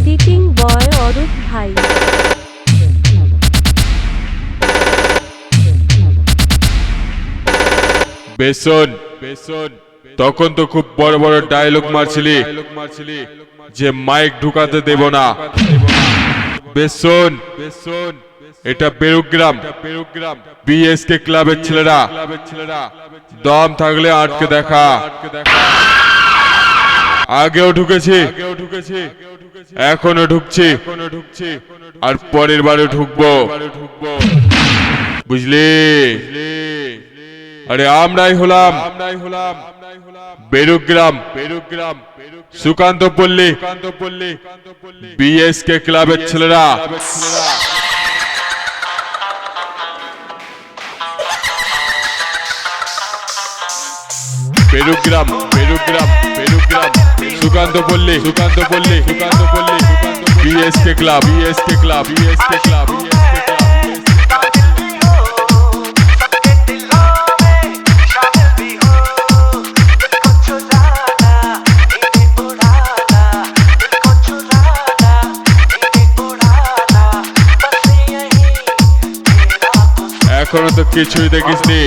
Editing বয় অরূপ ভাই। বেসন বেসন তখন তো খুব বড় বড় ডায়লগ মারছিলি যে মাইক ঢুকাতে দেব না। বেসন বেসন এটা বেরুগ্রাম বিএসকে ক্লাবের ছেলেরা দম থাকলে আটকে দেখা। আগেও ঢুকেছি এখনো ঢুকছি আর পরের বারে ঢুকবো বুঝলি। আরে আমরাই হলাম বেরুগ্রাম সুকান্ত পল্লী বিএসকে ক্লাবের ছেলেরা। বেরুগ্রাম সুকান্ত পল্লী বিএসকে ক্লাব এখনো তো কিছুই দেখিসনি।